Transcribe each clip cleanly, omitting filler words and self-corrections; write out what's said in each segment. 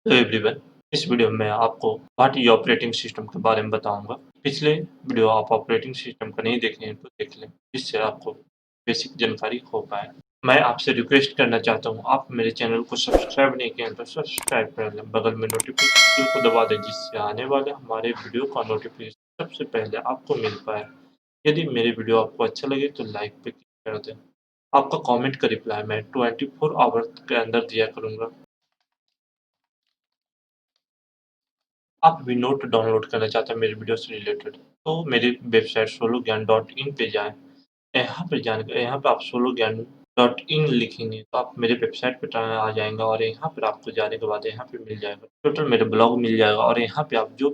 Hello everyone. इस video में आपको व्हाट इज ऑपरेटिंग सिस्टम के बारे में बताऊंगा। पिछले वीडियो आप ऑपरेटिंग सिस्टम का नहीं देखे हैं तो देख लें, जिससे आपको बेसिक जानकारी हो पाए। मैं आपसे रिक्वेस्ट करना चाहता हूं, आप मेरे चैनल को सब्सक्राइब नहीं किए हैं तो सब्सक्राइब कर लें, बगल में नोटिफिकेशन को दबा दें, जिससे आने वाले हमारे वीडियो का नोटिफिकेशन सबसे पहले आपको मिल पाए। यदि मेरे वीडियो आपको अच्छा लगे तो लाइक पे क्लिक कर दें। आपका कमेंट का रिप्लाई मैं 24 आवर्स के अंदर दिया करूंगा। आप भी नोट डाउनलोड करना चाहते हैं मेरे वीडियो से रिलेटेड, तो मेरी वेबसाइट sologyan.in पे जाएँ। यहाँ पे आप sologyan.in लिखेंगे तो आप मेरे वेबसाइट पे आ जाएँगे और यहाँ पर आपको जाने के बाद यहाँ पे मिल जाएगा। टोटल मेरा ब्लॉग मिल जाएगा और यहाँ पे आप जो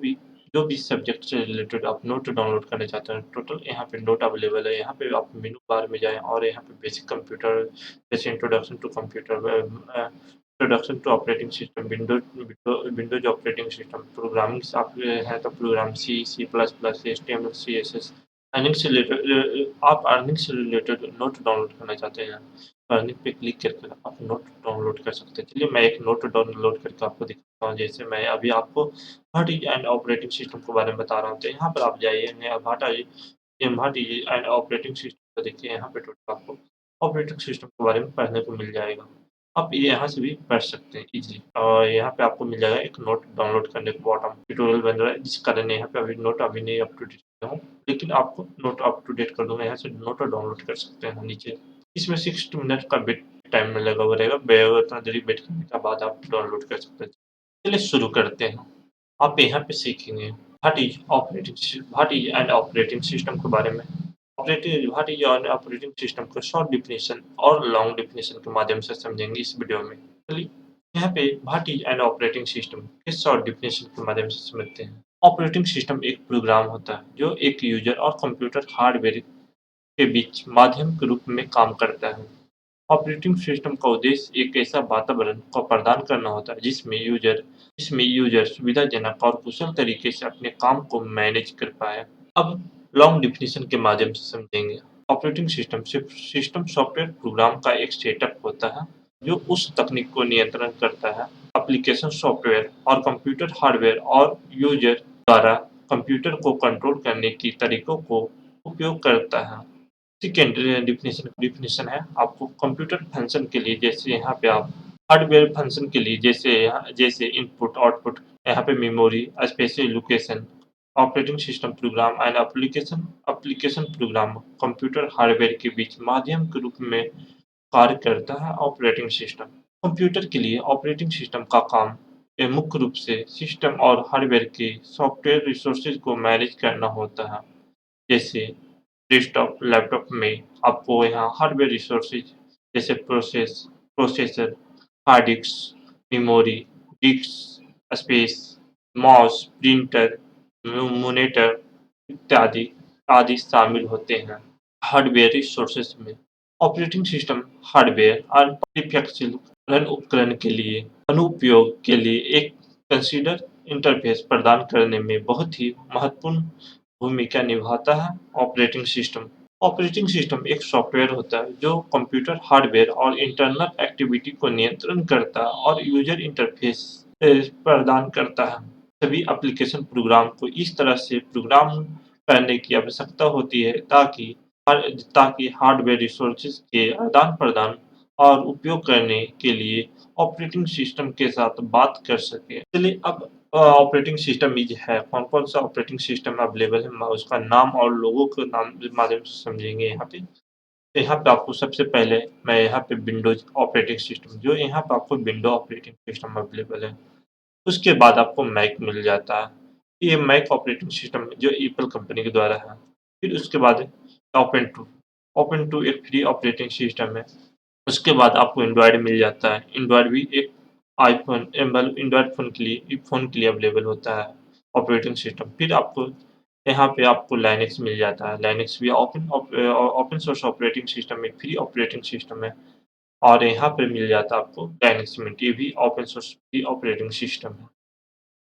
भी सब्जेक्ट से रिलेटेड आप नोट डाउनलोड करना चाहते हैं, टोटल यहाँ पे नोट अवेलेबल है। यहाँ पे आप मेनू बार में जाएँ और यहाँ पे बेसिक कंप्यूटर जैसे introduction to computer, introduction to operating system, windows operating system, programming आप है तो program C plus plus, HTML, CSS, earning से रिलेटेड आप अर्निंग से रिलेटेड नोट डाउनलोड करना चाहते हैं, अर्निंग पे क्लिक करके आप नोट डाउनलोड कर सकते हैं। चलिए मैं एक नोट डाउनलोड करके आपको दिखाता हूँ। जैसे मैं अभी आपको what is and operating system के बारे में बता रहा हूँ, तो यहाँ पर आप जाइए, what is and operating system को देखिए। यहाँ पे टोटल आपको ऑपरेटिंग सिस्टम के बारे में पढ़ने को मिल जाएगा। आप ये यहाँ से भी पढ़ सकते हैं इजीली, और यहाँ पे आपको मिल जाएगा एक नोट डाउनलोड करने के बॉटम ट्यूटोरियल बन रहा है, जिस कारण यहाँ पे अभी नहीं अप टू डेट हूँ, लेकिन आपको नोट अप टू डेट कर दूंगा। यहाँ से नोट डाउनलोड कर सकते हैं नीचे। इसमें 60 मिनट का वेट टाइम में लगा हुआ रहेगा, उतना देरी वेट करने के बाद आप डाउनलोड कर सकते हैं। चलिए शुरू करते हैं। आप यहाँ पे सीखेंगे what is and operating system के बारे में। What is and operating system को शॉर्ट डिफिनेशन और लॉन्ग डिफिनेशन के माध्यम से समझेंगे इस वीडियो में। चलिए यहाँ पे what is and operating system के शॉर्ट डिफिनेशन के माध्यम से समझते हैं। ऑपरेटिंग सिस्टम एक प्रोग्राम होता है जो एक यूजर और कंप्यूटर हार्डवेयर के बीच माध्यम के रूप में काम करता है। ऑपरेटिंग सिस्टम का उद्देश्य एक ऐसा वातावरण को प्रदान करना होता है जिसमें यूजर सुविधाजनक और कुशल तरीके से अपने काम को मैनेज कर पाए। अब लॉन्ग डिफिनेशन के माध्यम से समझेंगे। ऑपरेटिंग सिस्टम सिर्फ सिस्टम सॉफ्टवेयर प्रोग्राम का एक सेटअप होता है जो उस तकनीक को नियंत्रण करता है, एप्लीकेशन सॉफ्टवेयर और कंप्यूटर हार्डवेयर और यूजर द्वारा कंप्यूटर को कंट्रोल करने की तरीकों को उपयोग करता है। सेकेंडरी डिफिनेशन है आपको कंप्यूटर फंक्शन के लिए, जैसे यहाँ पे आप हार्डवेयर फंक्शन के लिए जैसे इनपुट आउटपुट, यहाँ पे memory, special location. Operating system program and application program computer hardware के बीच माध्यम के रूप में कार्य करता है। ऑपरेटिंग सिस्टम कंप्यूटर के लिए ऑपरेटिंग सिस्टम का काम मुख्य रूप से सिस्टम और हार्डवेयर के सॉफ्टवेयर रिसोर्सेज को मैनेज करना होता है। जैसे डेस्कटॉप, लैपटॉप में आपको यहाँ हार्डवेयर रिसोर्सेज जैसे processor, hard disk, memory, disc space, mouse, printer, monitor इत्यादि आदि शामिल होते हैं। हार्डवेयर रिसोर्सेज में ऑपरेटिंग सिस्टम हार्डवेयर और परिप्रेक्षी उपकरण के लिए अनुप्रयोग के लिए एक कंसीडर इंटरफेस प्रदान करने में बहुत ही महत्वपूर्ण भूमिका निभाता है। ऑपरेटिंग सिस्टम एक सॉफ्टवेयर होता है जो कंप्यूटर हार्डवेयर और इंटरनल एक्टिविटी को नियंत्रण करता है और यूजर इंटरफेस प्रदान करता है। सभी एप्लीकेशन प्रोग्राम को इस तरह से प्रोग्राम करने की आवश्यकता होती है ताकि हार्डवेयर रिसोर्सेज के आदान-प्रदान और उपयोग करने के लिए ऑपरेटिंग सिस्टम के साथ बात कर सके। चलिए अब ऑपरेटिंग सिस्टम है, कौन-कौन सा ऑपरेटिंग सिस्टम अवेलेबल है, उसका नाम और लोगों के नाम के माध्यम से समझेंगे यहाँ पे। तो यहाँ पे आपको सबसे पहले मैं यहाँ पे विंडोज ऑपरेटिंग सिस्टम, जो यहाँ पे आपको विंडो ऑपरेटिंग सिस्टम अवेलेबल है। उसके बाद आपको मैक मिल जाता है। ये मैक ऑपरेटिंग सिस्टम जो एप्पल कंपनी के द्वारा है। फिर उसके बाद ओपन टू ओपन टू एक फ्री ऑपरेटिंग सिस्टम है। उसके बाद आपको एंड्रॉयड मिल जाता है। एंड्रॉयड भी एक एंड्रॉयड फ़ोन के लिए अवेलेबल होता है ऑपरेटिंग सिस्टम। फिर आपको यहाँ पे आपको लाइनक्स मिल जाता है। लाइनक्स भी ओपन सोर्स ऑपरेटिंग सिस्टम, एक फ्री ऑपरेटिंग सिस्टम है और यहाँ पे मिल जाता है आपको लाइनक्स मिंट, ये भी open source free operating system है।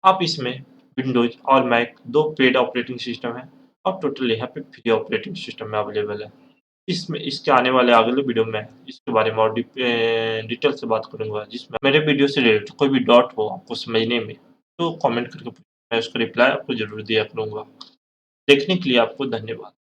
आप इसमें विंडोज़ और मैक 2 पेड ऑपरेटिंग सिस्टम है और टोटल यहाँ पे फ्री ऑपरेटिंग सिस्टम में अवेलेबल है। इसके आने वाले अगले वीडियो में इसके बारे में और डिटेल से बात करूँगा, जिसमें मेरे वीडियो से रिलेटेड कोई भी डाउट हो आपको समझने में, तो कमेंट करके मैं उसका रिप्लाई आपको ज़रूर दिया करूँगा। देखने के लिए आपको धन्यवाद।